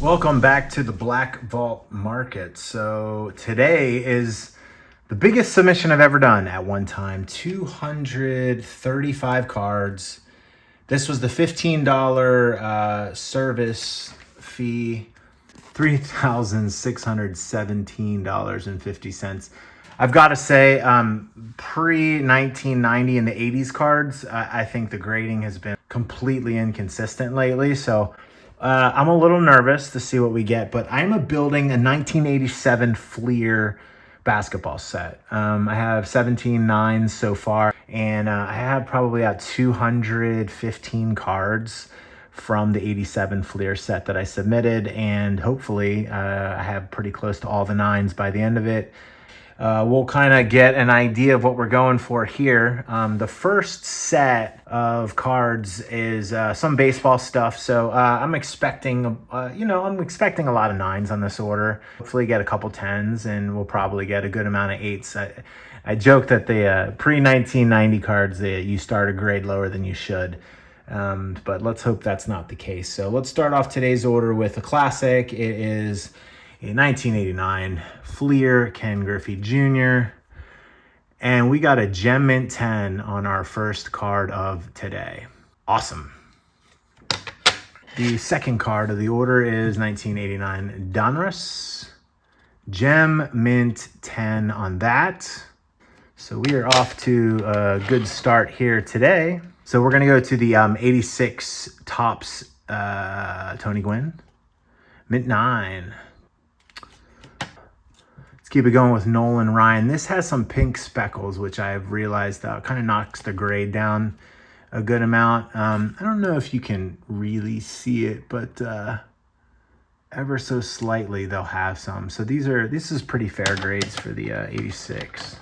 Welcome back to the Black Vault Market. So today is the biggest submission I've ever done at one time. 235 cards. This was the $15 service fee, $3,617.50. I've got to say, pre-1990 and the 80s cards, I think the grading has been completely inconsistent lately. So I'm a little nervous to see what we get, but I'm building a 1987 Fleer basketball set. I have 17 nines so far, and I have probably about 215 cards from the 87 Fleer set that I submitted, and hopefully I have pretty close to all the nines by the end of it. We'll kind of get an idea of what we're going for here. The first set of cards is some baseball stuff. So I'm expecting, I'm expecting a lot of nines on this order. Hopefully get a couple tens, and we'll probably get a good amount of eights. I joke that the pre-1990 cards, you start a grade lower than you should. But let's hope that's not the case. So let's start off today's order with a classic. It is a 1989 Fleer Ken Griffey Jr. And we got a Gem Mint 10 on our first card of today. Awesome. The second card of the order is 1989 Donruss. Gem Mint 10 on that. So we are off to a good start here today. So we're going to go to the 86 Topps Tony Gwynn. Mint 9. Keep it going with Nolan Ryan. This has some pink speckles, which I've realized kind of knocks the grade down a good amount. I don't know if you can really see it, but ever so slightly they'll have some. So this is pretty fair grades for the 86.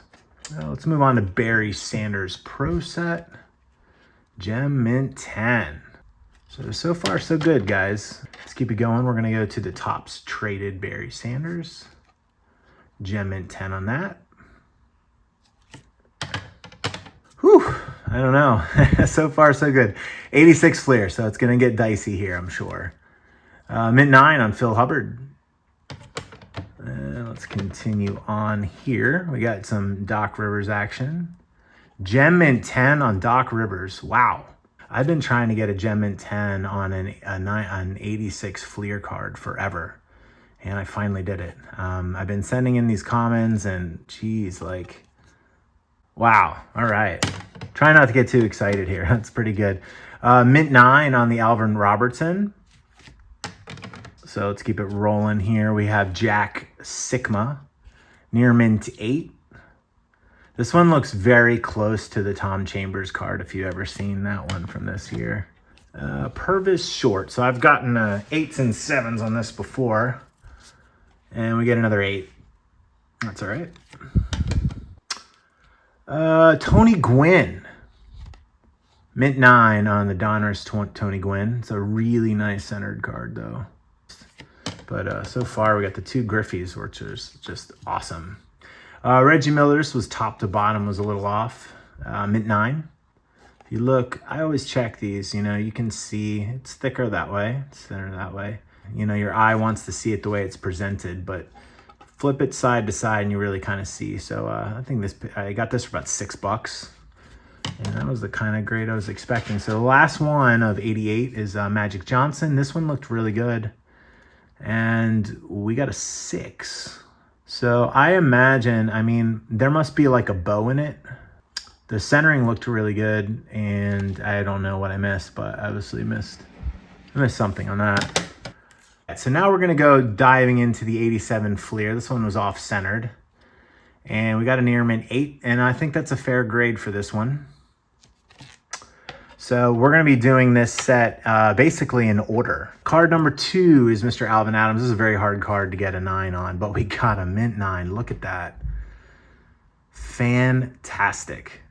Let's move on to Barry Sanders Pro Set. Gem Mint 10. So far so good, guys. Let's keep it going. We're gonna go to the Topps Traded Barry Sanders. Gem Mint 10 on that. Whew, I don't know. So far, so good. 86 Fleer, so it's going to get dicey here, I'm sure. Mint 9 on Phil Hubbard. Let's continue on here. We got some Doc Rivers action. Gem Mint 10 on Doc Rivers. Wow. I've been trying to get a Gem Mint 10 on an 86 Fleer card forever. And I finally did it. I've been sending in these comments and geez, wow. All right. Try not to get too excited here. That's pretty good. Mint 9 on the Alvin Robertson. So let's keep it rolling here. We have Jack Sigma. Near Mint 8. This one looks very close to the Tom Chambers card, if you've ever seen that one from this year. Purvis Short. So I've gotten 8s and 7s on this before. And we get another 8. That's all right. Tony Gwynn. Mint 9 on the Donruss Tony Gwynn. It's a really nice centered card, though. But so far, we got the 2 Griffies, which is just awesome. Reggie Miller's was top to bottom, was a little off. Mint 9. If you look, I always check these. You can see it's thicker that way. It's thinner that way. Your eye wants to see it the way it's presented, but flip it side to side and you really kind of see. So I think I got this for about $6, and that was the kind of grade I was expecting. So the last one of 88 is Magic Johnson. This one looked really good, and we got a 6. So I imagine, there must be like a bow in it. The centering looked really good, and I don't know what I missed, but I obviously missed something on that. So now we're going to go diving into the 87 Fleer. This one was off-centered. And we got a near mint 8, and I think that's a fair grade for this one. So we're going to be doing this set basically in order. Card number 2 is Mr. Alvin Adams. This is a very hard card to get a 9 on, but we got a mint 9. Look at that. Fantastic.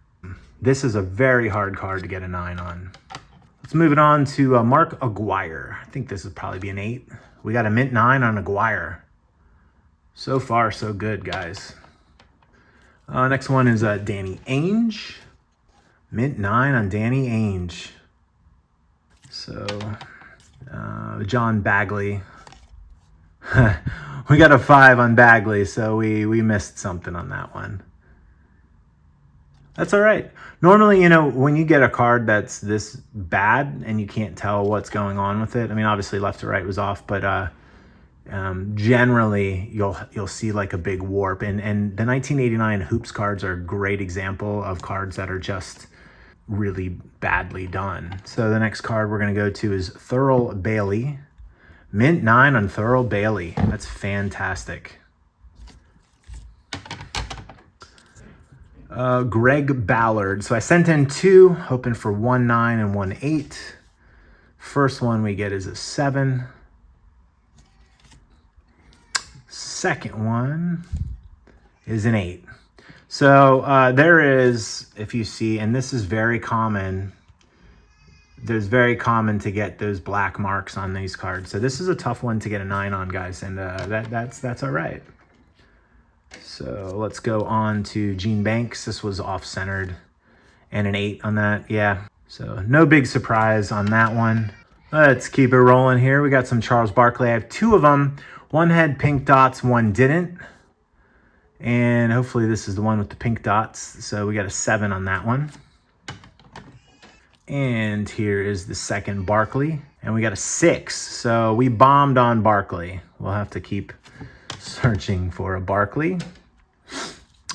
This is a very hard card to get a 9 on. Let's move it on to Mark Aguirre. I think this would probably be an 8. We got a mint 9 on Aguirre. So far, so good, guys. Next one is Danny Ainge. Mint 9 on Danny Ainge. So, John Bagley. We got a 5 on Bagley, so we missed something on that one. That's all right. Normally, when you get a card that's this bad and you can't tell what's going on with it, I mean, obviously left to right was off, but generally you'll see like a big warp. And the 1989 Hoops cards are a great example of cards that are just really badly done. So the next card we're going to go to is Thurl Bailey. Mint 9 on Thurl Bailey. That's fantastic. Greg Ballard. So I sent in 2, hoping for 1 9 and 1 8. First one we get is a 7. Second one is an 8. So there is, if you see, and this is very common, there's very common to get those black marks on these cards. So this is a tough one to get a 9 on, guys, and that's all right. So let's go on to Gene Banks. This was off-centered, and an 8 on that. Yeah, so no big surprise on that one. Let's keep it rolling here. We got some Charles Barkley. I have 2 of them. One had pink dots, one didn't. And hopefully this is the one with the pink dots. So we got a 7 on that one. And here is the second Barkley. And we got a 6. So we bombed on Barkley. We'll have to keep searching for a Barkley.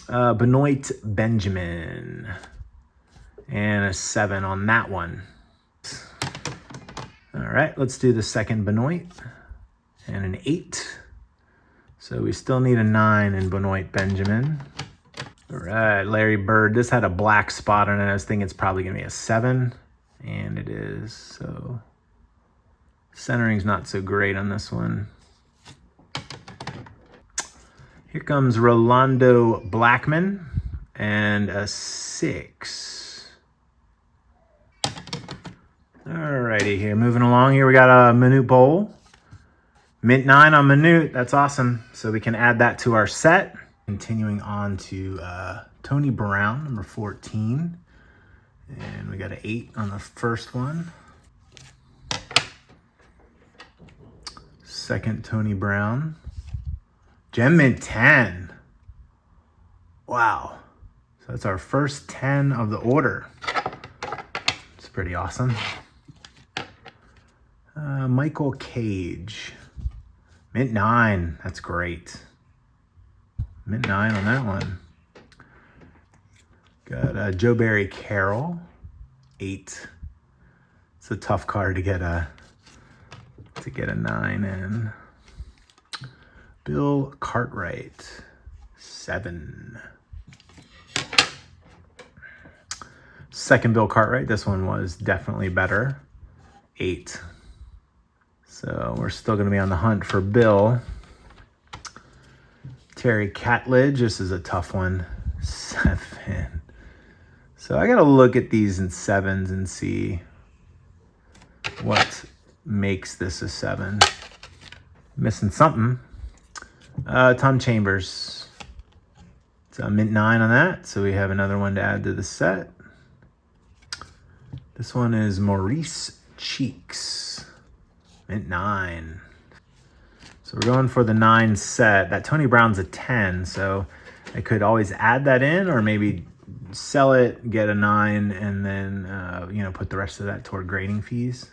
Benoit Benjamin. And a 7 on that one. All right, let's do the second Benoit. And an 8. So we still need a 9 in Benoit Benjamin. All right, Larry Bird. This had a black spot on it. I was thinking it's probably going to be a 7. And it is. So centering's not so great on this one. Here comes Rolando Blackman and a 6. Alrighty, here moving along. Here we got a Manute Bowl. Mint 9 on Manute. That's awesome. So we can add that to our set. Continuing on to Tony Brown, number 14. And we got an 8 on the first one. Second Tony Brown. Gem Mint 10. Wow. So that's our first 10 of the order. It's pretty awesome. Michael Cage. Mint 9. That's great. Mint 9 on that one. Got Joe Barry Carroll. 8. It's a tough card to get a 9 in. Bill Cartwright. 7. Second Bill Cartwright. This one was definitely better. 8. So we're still going to be on the hunt for Bill. Terry Catledge. This is a tough one. 7. So I got to look at these in 7s and see what makes this a 7. Missing something. Tom Chambers. It's a mint 9 on that. So we have another one to add to the set. This one is Maurice Cheeks. Mint 9. So we're going for the 9 set. That Tony Brown's a 10, so I could always add that in or maybe sell it, get a 9, and then put the rest of that toward grading fees.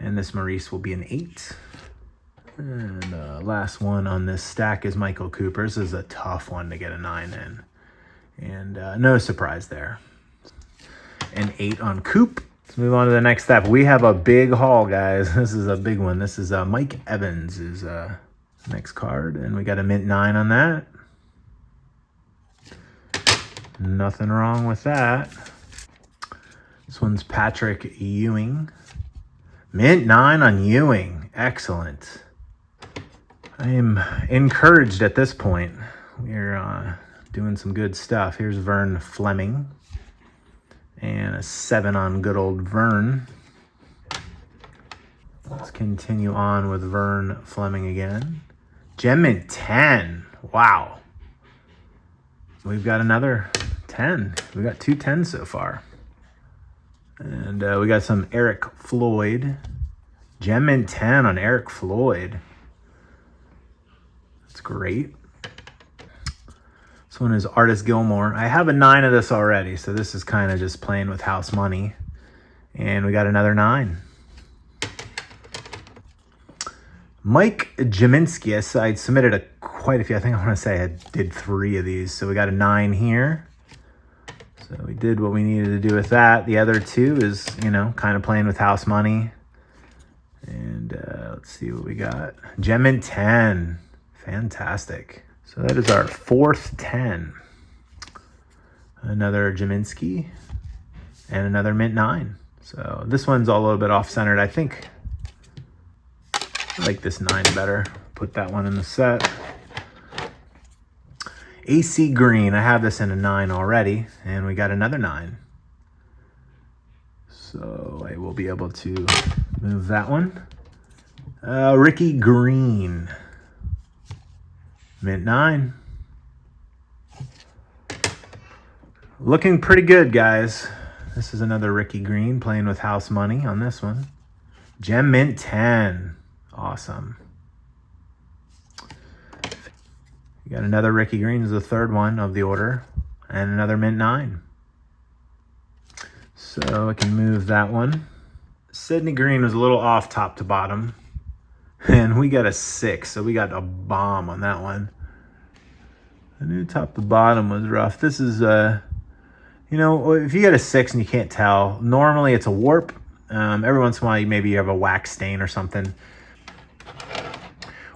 And this Maurice will be an 8. And last one on this stack is Michael Cooper. This is a tough one to get a 9 in. And no surprise there. An 8 on Coop. Let's move on to the next step. We have a big haul, guys. This is a big one. This is Mike Evans is next card. And we got a mint 9 on that. Nothing wrong with that. This one's Patrick Ewing. Mint 9 on Ewing. Excellent. I am encouraged at this point. We're doing some good stuff. Here's Vern Fleming. And a 7 on good old Vern. Let's continue on with Vern Fleming again. Gem Mint 10. Wow. We've got another 10. We got 2 10s so far. And we got some Eric Floyd. Gem Mint 10 on Eric Floyd. It's great. This one is Artist Gilmore. I have a 9 of this already, so this is kind of just playing with house money. And we got another 9. Mike Jaminski. I submitted quite a few. I think I want to say I did 3 of these. So we got a 9 here. So we did what we needed to do with that. The other 2 is, you know, kind of playing with house money. And let's see what we got. Gem Mint 10. Fantastic. So that is our 4th 10. Another Jaminski and another Mint 9. So this one's a little bit off-centered. I think I like this 9 better. Put that one in the set. AC Green. I have this in a 9 already, and we got another 9. So I will be able to move that one. Ricky Green. Mint 9. Looking pretty good, guys. This is another Ricky Green playing with house money on this one. Gem Mint 10. Awesome. You got another Ricky Green is the 3rd one of the order. And another Mint 9. So I can move that one. Sydney Green was a little off top to bottom. And we got a 6, so we got a bomb on that one. The new top to bottom was rough. This is, you know, if you get a 6 and you can't tell, normally it's a warp. Every once in a while, maybe you have a wax stain or something.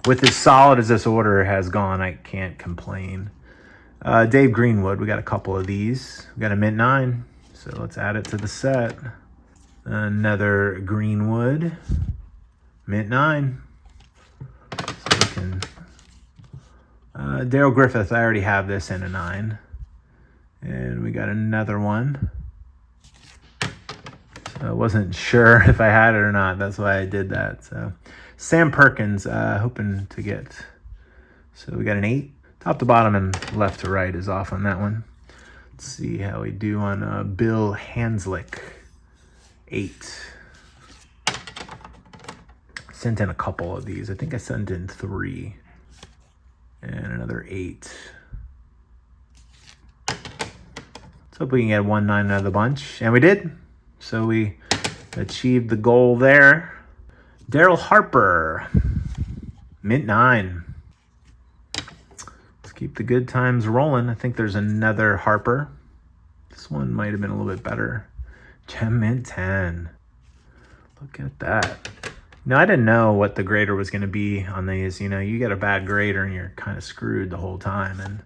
With as solid as this order has gone, I can't complain. Dave Greenwood, we got a couple of these. We got a Mint 9, so let's add it to the set. Another Greenwood, Mint 9. So we can... Daryl Griffith, I already have this in a 9. And we got another one. So I wasn't sure if I had it or not. That's why I did that. So Sam Perkins, hoping to get. So we got an 8. Top to bottom and left to right is off on that one. Let's see how we do on Bill Hanslick. 8. Sent in a couple of these. I think I sent in 3. And another 8. Let's hope we can get 1 9 out of the bunch. And we did. So we achieved the goal there. Daryl Harper. Mint 9. Let's keep the good times rolling. I think there's another Harper. This one might have been a little bit better. Gem Mint 10. Look at that. No, I didn't know what the grader was going to be on these. You know, you get a bad grader and you're kind of screwed the whole time. And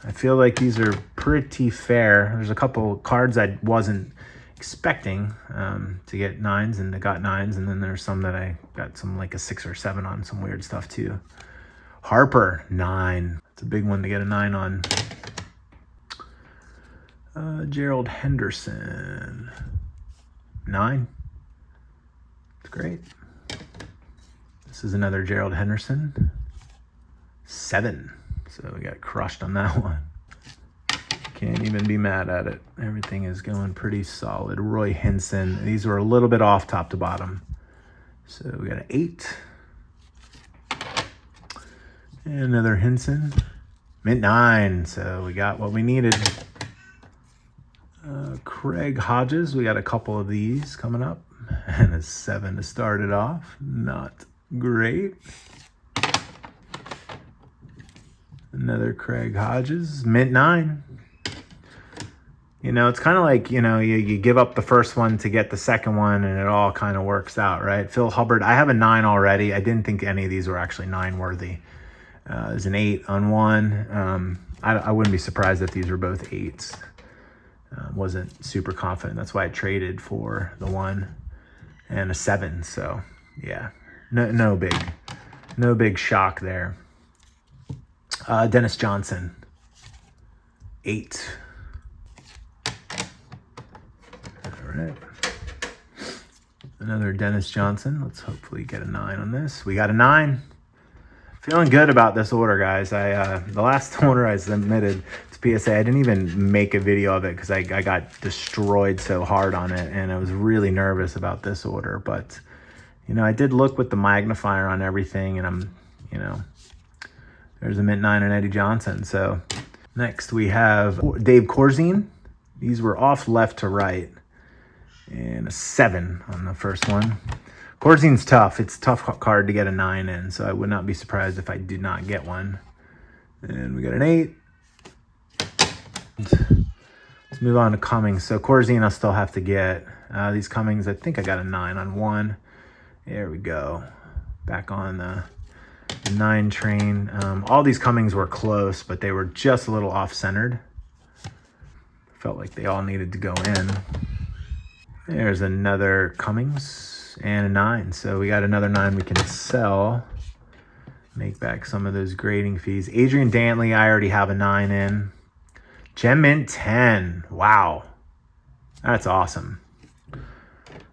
I feel like these are pretty fair. There's a couple cards I wasn't expecting to get 9s, and I got 9s. And then there's some that I got some like a 6 or 7 on, some weird stuff too. Harper, 9. It's a big one to get a 9 on. Gerald Henderson, 9. It's great. This is another Gerald Henderson, 7. So we got crushed on that one. Can't even be mad at it. Everything is going pretty solid. Roy Hinson. These were a little bit off top to bottom. So we got an 8. And another Hinson. Mint 9. So we got what we needed. Craig Hodges. We got a couple of these coming up. And a 7 to start it off. Not great. Another Craig Hodges. Mint 9. You know, it's kind of like, you know, you give up the first one to get the second one, and it all kind of works out, right? Phil Hubbard. I have a 9 already. I didn't think any of these were actually 9 worthy. There's an 8 on one. I wouldn't be surprised if these were both 8s. Wasn't super confident. That's why I traded for the 1 and a 7. So yeah, no big shock there. Dennis Johnson, 8. All right. Another Dennis Johnson. Let's hopefully get a 9 on this. We got a 9. Feeling good about this order, guys. The last order I submitted to PSA, I didn't even make a video of it because I got destroyed so hard on it, and I was really nervous about this order. But, you know, I did look with the magnifier on everything, and I'm, you know, There's a mint 9 and Eddie Johnson. So next we have Dave Corzine. These were off left to right. And a 7 on the first one. Corzine's tough. It's a tough card to get a 9 in, so I would not be surprised if I did not get one. And we got an 8. Let's move on to Cummings. So Corzine I'll still have to get. These Cummings, I think I got a 9 on one. There we go. Back on the 9 train. All these Cummings were close, but they were just a little off-centered. Felt like they all needed to go in. There's another Cummings and a 9. So we got another 9 we can sell. Make back some of those grading fees. Adrian Dantley, I already have a 9 in. Gem Mint 10. Wow. That's awesome.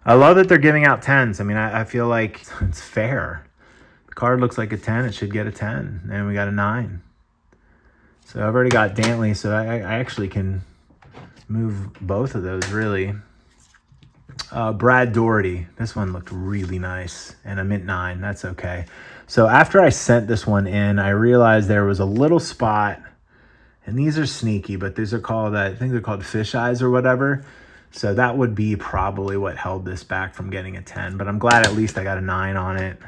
I love that they're giving out 10s. I mean, I feel like it's fair. The card looks like a 10. It should get a 10. And we got a 9. So I've already got Dantley, so I actually can move both of those, really. Brad Doherty. This one looked really nice. And a mint 9. That's okay. So after I sent this one in, I realized there was a little spot. And these are sneaky, but these are called, I think they're called fish eyes or whatever. So that would be probably what held this back from getting a 10. But I'm glad at least I got a 9 on it.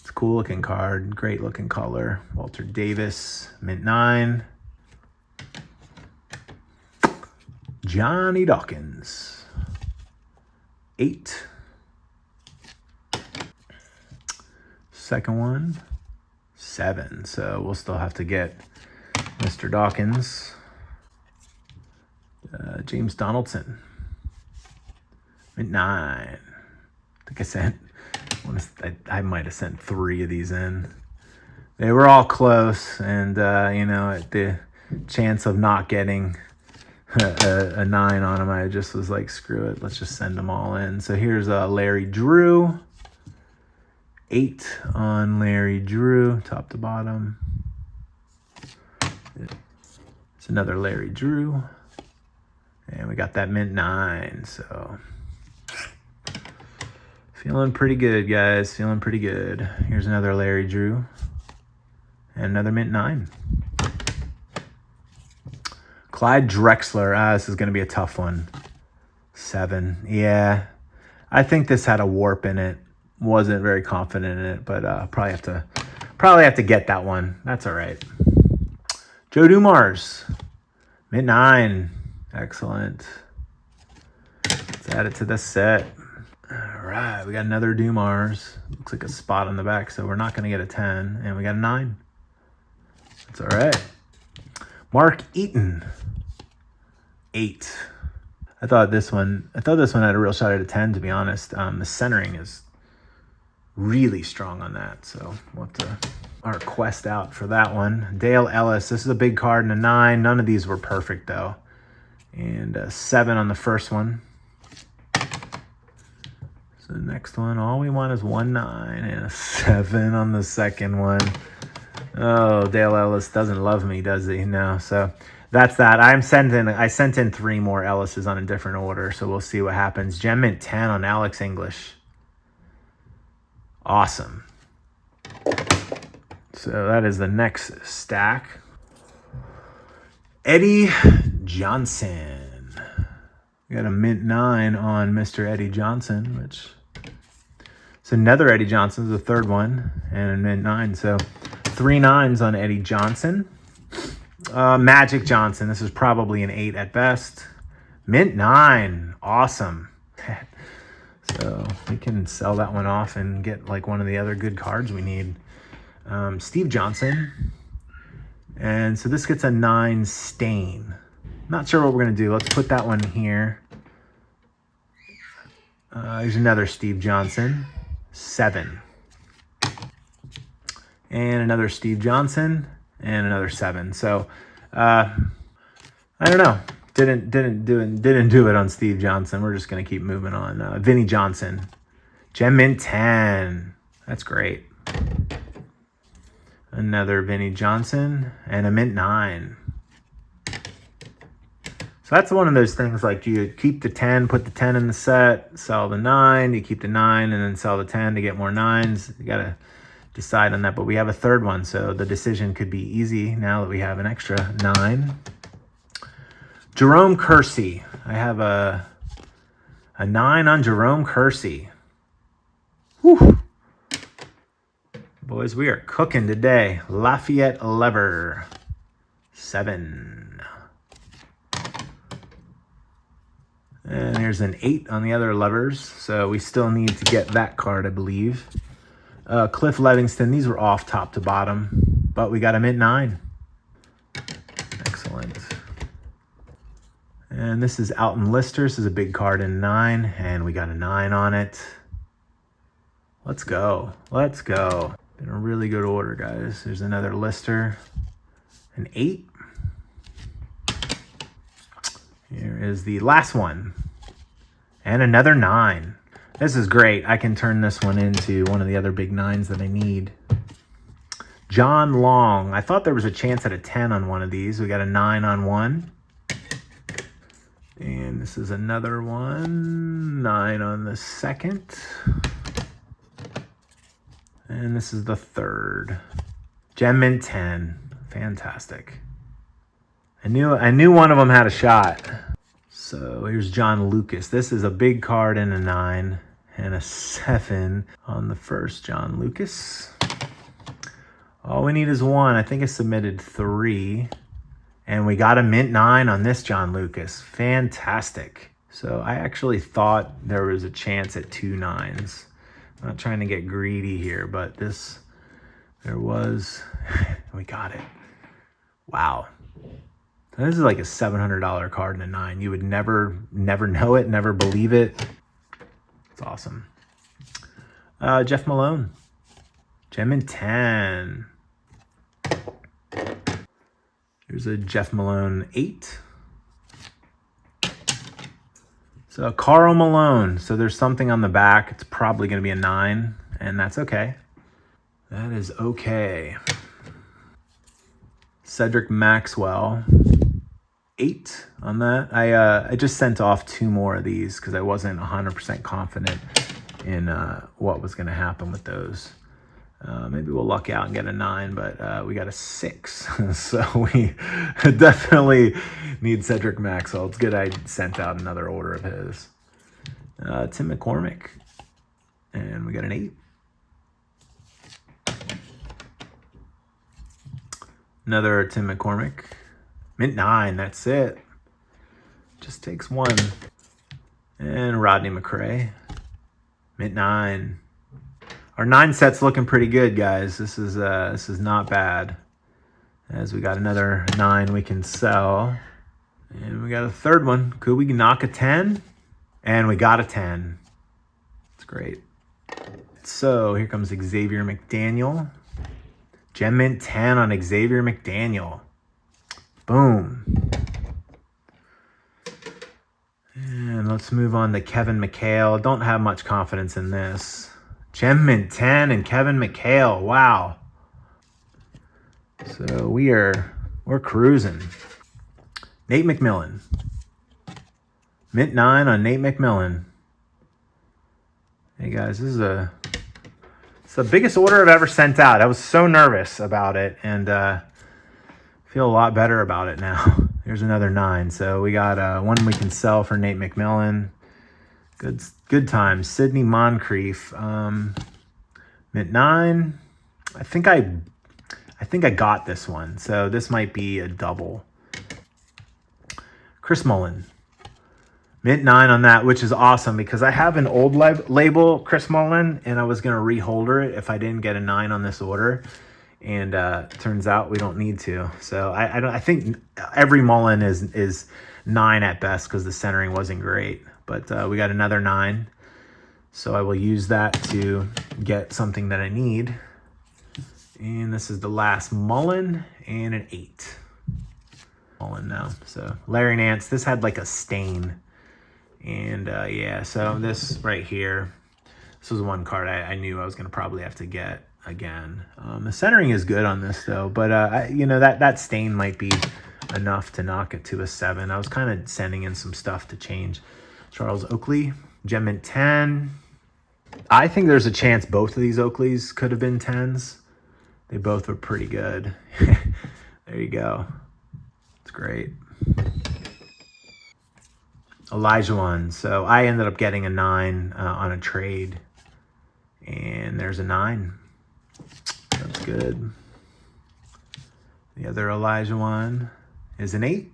It's a cool looking card. Great looking color. Walter Davis, mint 9. Johnny Dawkins, 8. Second one, 7. So we'll still have to get Mr. Dawkins. James Donaldson, mint 9. I think I might have sent 3 of these in. They were all close, and the chance of not getting a 9 on them, I just was like, screw it, let's just send them all in. So here's Larry Drew, 8 on Larry Drew, top to bottom. It's another Larry Drew. And we got that mint 9, so feeling pretty good, guys. Feeling pretty good. Here's another Larry Drew. And another mint 9. Clyde Drexler. This is going to be a tough one. 7. Yeah. I think this had a warp in it. Wasn't very confident in it, but probably have to get that one. That's all right. Joe Dumars. Mint 9. Excellent. Let's add it to the set. All right, we got another Dumars. Looks like a spot on the back, so we're not going to get a 10. And we got a 9. That's all right. Mark Eaton, 8. I thought this one had a real shot at a 10, to be honest. The centering is really strong on that, so we'll have to our quest out for that one. Dale Ellis. This is a big card and a 9. None of these were perfect, though. And a 7 on the first one. So the next one, all we want is 1 9 and a 7 on the second one. Oh, Dale Ellis doesn't love me, does he? No. So that's that. I sent in 3 more Ellises on a different order, so we'll see what happens. Gem Mint 10 on Alex English. Awesome. So that is the next stack. Eddie Johnson. We got a mint 9 on Mr. Eddie Johnson, which it's another Eddie Johnson, the third one, and a mint 9. So 3 9s on Eddie Johnson. Magic Johnson. This is probably an 8 at best. Mint 9. Awesome. So we can sell that one off and get like one of the other good cards we need. Steve Johnson. And so this gets a 9 stain. Not sure what we're going to do. Let's put that one here. There's another Steve Johnson. 7. And another Steve Johnson. And another 7. So, I don't know. Didn't do it on Steve Johnson. We're just going to keep moving on. Vinny Johnson. Gem Mint 10. That's great. Another Vinny Johnson and a mint 9. So that's one of those things, like you keep the 10, put the 10 in the set, sell the 9, you keep the 9 and then sell the 10 to get more 9s. You got to decide on that, but we have a third one, so the decision could be easy now that we have an extra 9. Jerome Kersey. I have a 9 on Jerome Kersey. Whew. Boys, we are cooking today. Lafayette Lever. 7. And here's an 8 on the other levers, so we still need to get that card, I believe. Cliff Livingston, these were off top to bottom, but we got him at 9. Excellent. And this is Alton Lister. This is a big card in 9, and we got a 9 on it. Let's go. Let's go. Been a really good order, guys. There's another Lister. An 8. Here is the last one. And another 9. This is great. I can turn this one into one of the other big 9s that I need. John Long. I thought there was a chance at a 10 on one of these. We got a 9 on one. And this is another one. 9 on the second. And this is the third. Gem Mint 10. Fantastic. I knew one of them had a shot. So here's John Lucas. This is a big card in a 9 and a 7 on the first John Lucas. All we need is 1. I think I submitted 3. And we got a mint 9 on this John Lucas. Fantastic. So I actually thought there was a chance at 2 9s. I'm not trying to get greedy here, but there was, we got it. Wow. This is like a $700 card in a 9. You would never know it, never believe it. It's awesome. Jeff Malone. Gem in 10. Here's a Jeff Malone 8. So Karl Malone. So there's something on the back. It's probably going to be a 9, and that's okay. That is okay. Cedric Maxwell. 8 on that. I just sent off 2 more of these because I wasn't 100% confident in what was going to happen with those. Maybe we'll luck out and get a 9, but we got a 6. So we definitely need Cedric Maxwell. It's good I sent out another order of his. Tim McCormick. And we got an 8. Another Tim McCormick. Mint 9, that's it. Just takes 1. And Rodney McRae. Mint 9. Our 9 set's looking pretty good, guys. This is not bad. As we got another 9 we can sell. And we got a third one. Could we knock a 10? And we got a 10. It's great. So here comes Xavier McDaniel. Gem Mint 10 on Xavier McDaniel. Boom. And let's move on to Kevin McHale. Don't have much confidence in this. Gem Mint 10 and Kevin McHale. Wow. So we're cruising. Nate McMillan. Mint 9 on Nate McMillan. Hey guys, it's the biggest order I've ever sent out. I was so nervous about it, and feel a lot better about it now. Here's another 9. So we got one we can sell for Nate McMillan. Good times. Sidney Moncrief. Mint 9. I think I got this one. So this might be a double. Chris Mullin. Mint 9 on that, which is awesome because I have an old label Chris Mullin, and I was going to reholder it if I didn't get a 9 on this order. And turns out we don't need to. So I think every Mullin is 9 at best because the centering wasn't great. But we got another 9. So I will use that to get something that I need. And this is the last Mullin and an 8. Mullin now. So Larry Nance, this had like a stain. And yeah, so this right here, this was one card I knew I was going to probably have to get again. The centering is good on this though, but that stain might be enough to knock it to a 7. I was kind of sending in some stuff to change. Charles Oakley, Gem Mint 10. I think there's a chance both of these Oakleys could have been 10s. They both were pretty good. There you go. It's great. Elijah one. So I ended up getting a 9 on a trade. And there's a 9. That's good. The other Elijah one is an 8.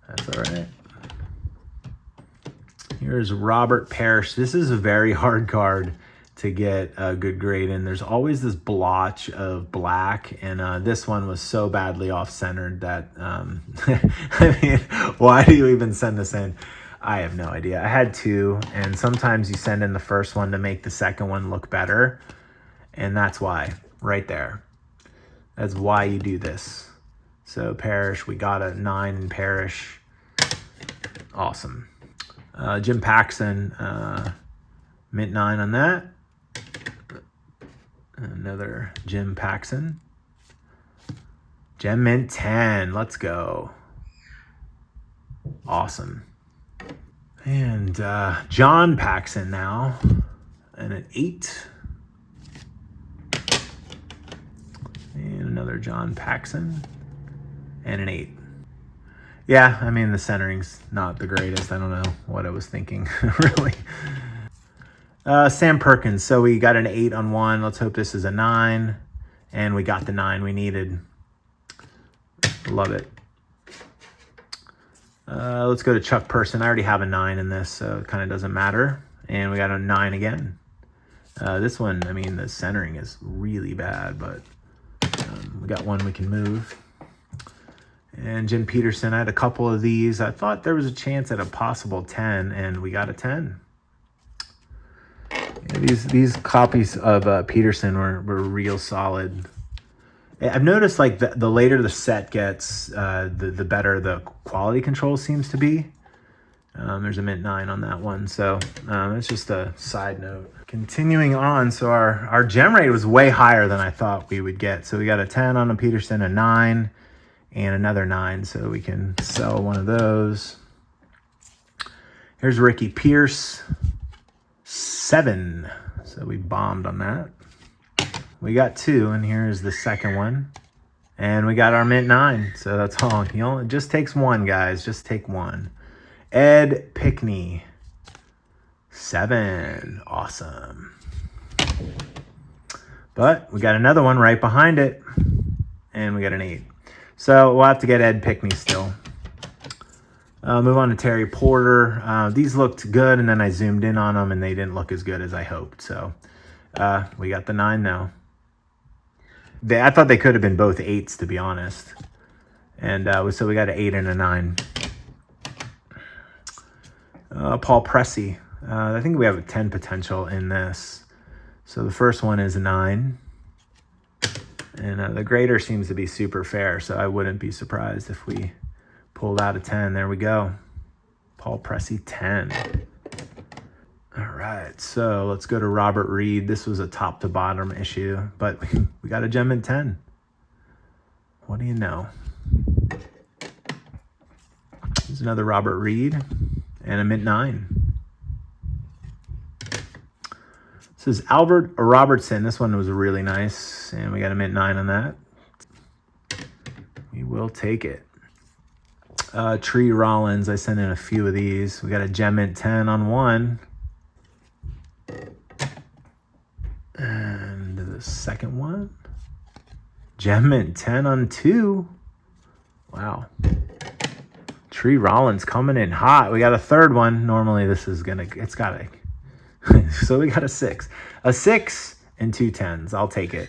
That's all right. Here's Robert Parrish. This is a very hard card to get a good grade in. There's always this blotch of black, and this one was so badly off-centered that, I mean, why do you even send this in? I have no idea. I had 2, and sometimes you send in the first one to make the second one look better, and that's why, right there. That's why you do this. So Parrish, we got a 9 in Parrish. Awesome. Jim Paxson, mint 9 on that. Another Jim Paxson. Gem mint 10. Let's go. Awesome. And John Paxson now. And an 8. And another John Paxson. And an 8. Yeah, I mean, the centering's not the greatest. I don't know what I was thinking, really. Sam Perkins. So we got an 8 on 1. Let's hope this is a 9. And we got the 9 we needed. Love it. Let's go to Chuck Person. I already have a 9 in this, so it kind of doesn't matter. And we got a 9 again. This one, I mean, the centering is really bad, but we got one we can move. And Jim Peterson, I had a couple of these. I thought there was a chance at a possible 10, and we got a 10. Yeah, these copies of Peterson were real solid. I've noticed, like, the later the set gets, the better the quality control seems to be. There's a mint 9 on that one, so it's just a side note. Continuing on, so our gem rate was way higher than I thought we would get. So we got a 10 on a Peterson, a 9, and another 9, so we can sell one of those. Here's Ricky Pierce, 7. So we bombed on that. We got 2, and here's the second one. And we got our mint 9, so that's all. It just takes 1, guys. Just take 1. Ed Pickney, 7. Awesome. But we got another one right behind it, and we got an 8. So we'll have to get Ed Pickney still. Move on to Terry Porter. These looked good, and then I zoomed in on them, and they didn't look as good as I hoped. So we got the 9 now. I thought they could have been both 8s, to be honest. And so we got an 8 and a 9. Paul Pressey. I think we have a 10 potential in this. So the first one is a 9. And the grader seems to be super fair, so I wouldn't be surprised if we pulled out a 10. There we go. Paul Pressey, 10. All right, so let's go to Robert Reed. This was a top to bottom issue, but we got a gem in 10. What do you know? There's another Robert Reed and a mint 9. This is Albert Robertson. This one was really nice, and we got a mint 9 on that. We will take it. Tree Rollins. I sent in a few of these. We got a gem mint 10 on 1. And the second one, gem mint 10 on 2. Wow. Tree Rollins coming in hot. We got a third one. Normally this is it's gotta. So we got a 6. A 6 and 2 10s. I'll take it.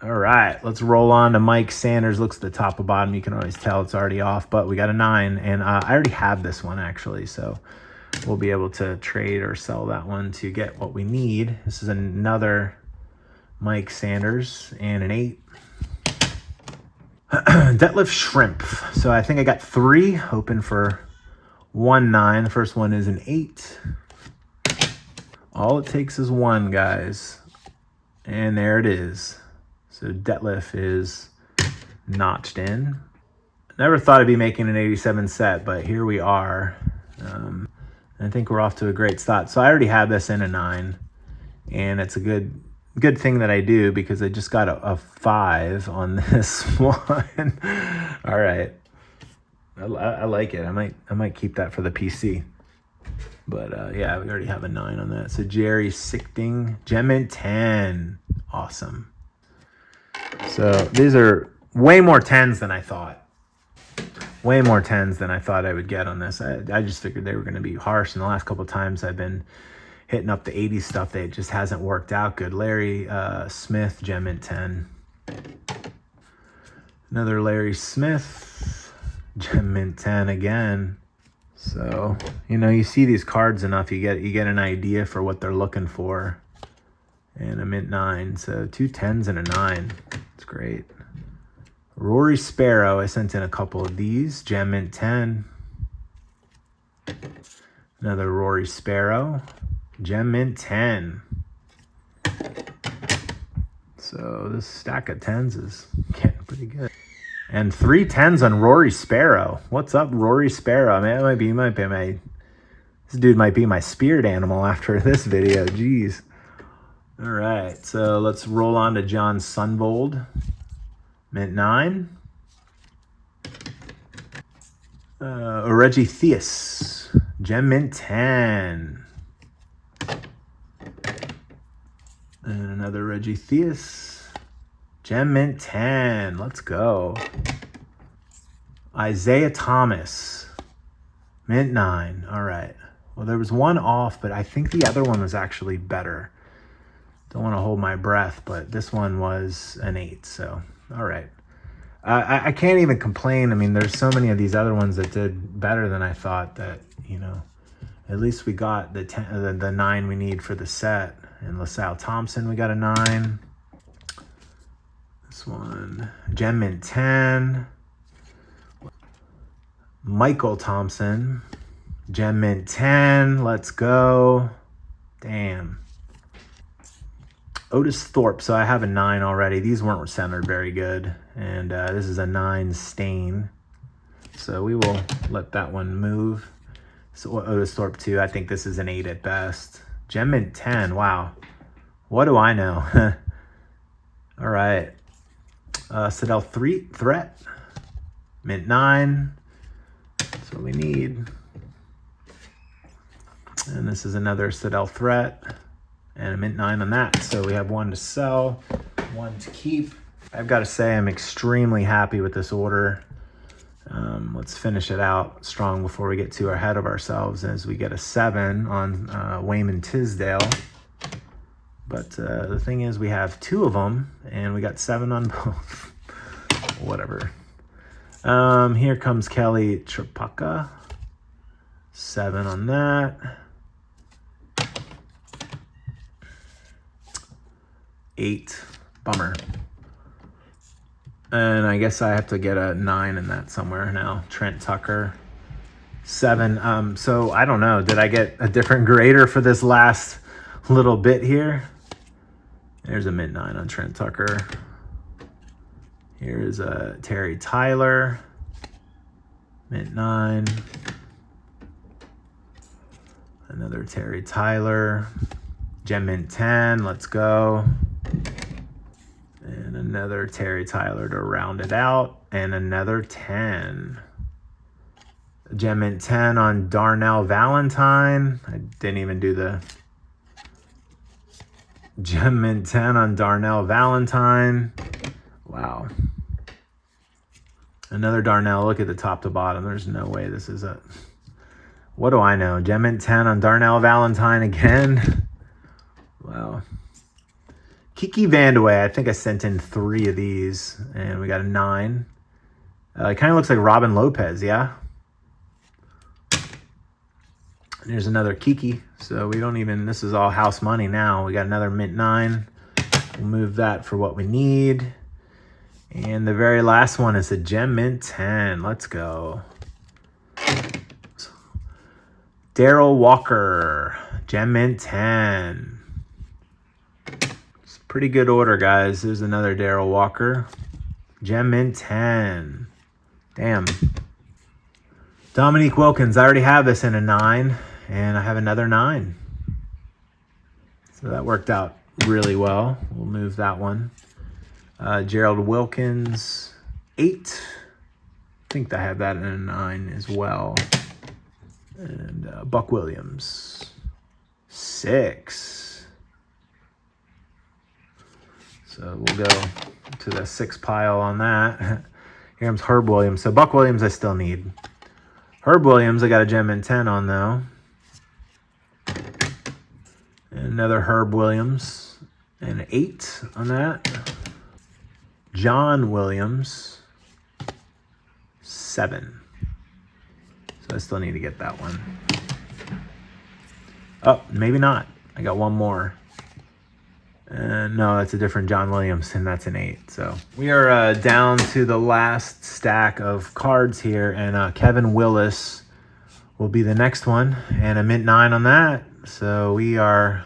All right, let's roll on to Mike Sanders. Looks at the top and bottom. You can always tell it's already off, but we got a 9. And I already have this one, actually, so we'll be able to trade or sell that one to get what we need. This is another Mike Sanders and an 8. Detlef Shrimp. So I think I got 3, hoping for 1 9. The first one is an 8. All it takes is 1, guys. And there it is. So Detlef is notched in. Never thought I'd be making an 87 set, but here we are. I think we're off to a great start. So I already had this in a 9, and it's a good thing that I do because I just got a 5 on this one. All right. I like it. I might keep that for the PC. But yeah, we already have a 9 on that. So Jerry Sichting, Gem Mint 10. Awesome. So these are way more 10s than I thought. Way more 10s than I thought I would get on this. I just figured they were going to be harsh. And the last couple of times I've been hitting up the 80s stuff, it just hasn't worked out good. Larry Smith, Gem Mint 10. Another Larry Smith, Gem Mint 10 again. So, you know, you see these cards enough, you get an idea for what they're looking for. And a Mint 9. So 2 10s and a 9. It's great. Rory Sparrow, I sent in a couple of these. Gem Mint 10. Another Rory Sparrow. Gem Mint 10. So this stack of 10s is getting pretty good. And 3 10s on Rory Sparrow. What's up, Rory Sparrow? I mean, this dude might be my spirit animal after this video. Jeez. All right, so let's roll on to John Sunvold. Mint 9. Reggie Theus. Gem Mint 10. And another Reggie Theus. Gem Mint 10. Let's go. Isaiah Thomas. Mint 9. All right. Well, there was one off, but I think the other one was actually better. Don't want to hold my breath, but this one was an 8. So, all right. I can't even complain. I mean, there's so many of these other ones that did better than I thought that, you know, at least we got the 9 we need for the set. And LaSalle Thompson, we got a 9. This one, Gem Mint 10. Michael Thompson, Gem Mint 10. Let's go. Damn. Otis Thorpe. So I have a 9 already. These weren't centered very good. And this is a 9 stain. So we will let that one move. So Otis Thorpe 2. I think this is an 8 at best. Gem Mint 10. Wow. What do I know? All right. Sedell Threat. Mint 9. That's what we need. And this is another Sedell Threat. And a Mint 9 on that. So we have 1 to sell, 1 to keep. I've got to say I'm extremely happy with this order. Let's finish it out strong before we get too ahead of ourselves as we get a 7 on Wayman Tisdale. But the thing is, we have 2 of them, and we got 7 on both. Whatever. Here comes Kelly Trapaka. 7 on that. 8. Bummer. And I guess I have to get a 9 in that somewhere now. Trent Tucker. 7. So I don't know. Did I get a different grader for this last little bit here? There's a Mint 9 on Trent Tucker. Here's a Terry Tyler. Mint 9. Another Terry Tyler. Gem Mint 10. Let's go. And another Terry Tyler to round it out. And another 10. Gem Mint 10 on Darnell Valentine. I didn't even do the Gem Mint 10 on Darnell Valentine. Wow. Another Darnell. Look at the top to bottom. There's no way this is a... What do I know? Gem Mint 10 on Darnell Valentine again. Wow. Kiki Vandeweghe. I think I sent in 3 of these. And we got a 9. It kind of looks like Robin Lopez, yeah? There's another Kiki. So we don't even... This is all house money now. We got another Mint 9. We'll move that for what we need. And the very last one is a Gem Mint 10. Let's go. Daryl Walker. Gem Mint 10. It's a pretty good order, guys. There's another Daryl Walker. Gem Mint 10. Damn. Dominique Wilkins. I already have this in a 9. and I have another 9. So that worked out really well. We'll move that one. Gerald Wilkins, 8. I think I have that in a 9 as well. And Buck Williams, 6. So we'll go to the 6 pile on that. Here comes Herb Williams. So Buck Williams I still need. Herb Williams I got a gem in 10 on though. And another Herb Williams and an 8 on that. John Williams, 7. So I still need to get that one. Oh, maybe not. I got one more. No, that's a different John Williams, and that's an 8. So we are down to the last stack of cards here, and Kevin Willis will be the next one, and a mint 9 on that. So we are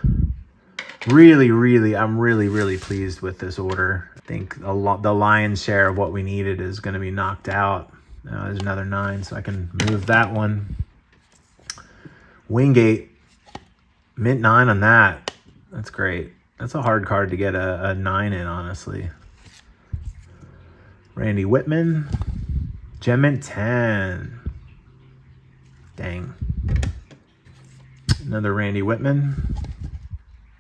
I'm really pleased with this order. I think the lion's share of what we needed is going to be knocked out. There's another 9, so I can move that one. Wingate, mint 9 on that. That's great. That's a hard card to get a 9 in, honestly. Randy Whitman, gem mint 10. Dang. Another Randy Whitman,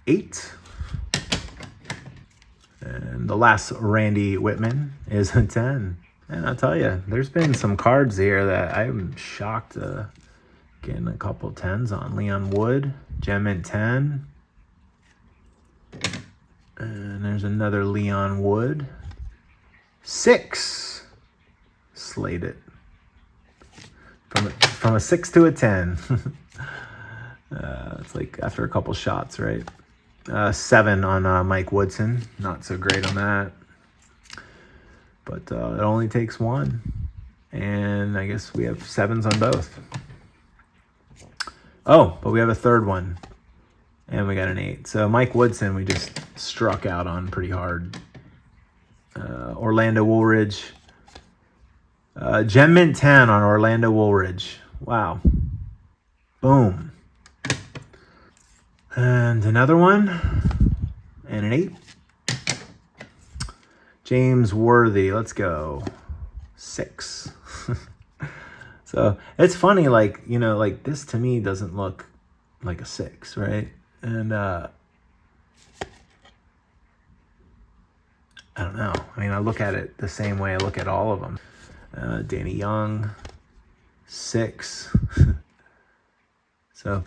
8. And the last Randy Whitman is a 10. And I'll tell you, there's been some cards here that I'm shocked getting a couple 10s on. Leon Wood, gem mint 10. And there's another Leon Wood, 6. Slated. From a 6 to a 10. It's like after a couple shots, right? 7 on Mike Woodson. Not so great on that. But it only takes 1. And I guess we have 7s on both. Oh, but we have a third one. And we got an 8. So Mike Woodson, we just struck out on pretty hard. Orlando Woolridge. Gem mint 10 on Orlando Woolridge. Wow. Boom. And another one. And an 8. James Worthy. Let's go. 6. So it's funny, like, you know, like this to me doesn't look like a 6, right? And I don't know. I mean, I look at it the same way I look at all of them. Danny Young, 6. So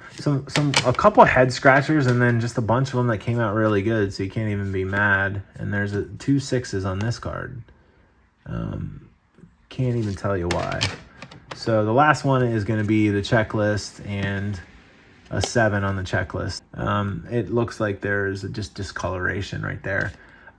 a couple head scratchers, and then just a bunch of them that came out really good. So you can't even be mad. And there's 2 6s on this card. Can't even tell you why. So the last one is going to be the checklist and a 7 on the checklist. It looks like there's just discoloration right there.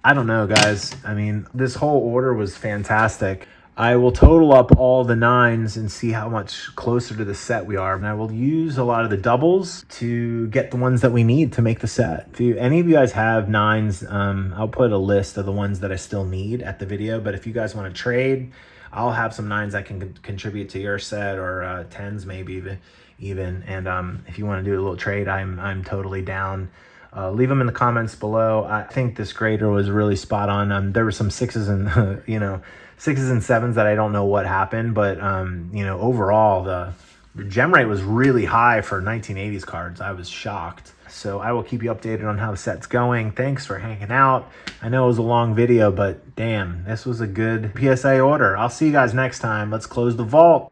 I don't know, guys. I mean, this whole order was fantastic. I will total up all the 9s and see how much closer to the set we are. And I will use a lot of the doubles to get the ones that we need to make the set. If any of you guys have 9s, I'll put a list of the ones that I still need at the video. But if you guys want to trade, I'll have some 9s that can contribute to your set, or 10s maybe even. And if you want to do a little trade, I'm totally down. Leave them in the comments below. I think this grader was really spot on. There were some 6s and 6s and 7s that I don't know what happened, but overall the gem rate was really high for 1980s cards. I was shocked. So I will keep you updated on how the set's going. Thanks for hanging out. I know it was a long video, but damn, this was a good PSA order. I'll see you guys next time. Let's close the vault.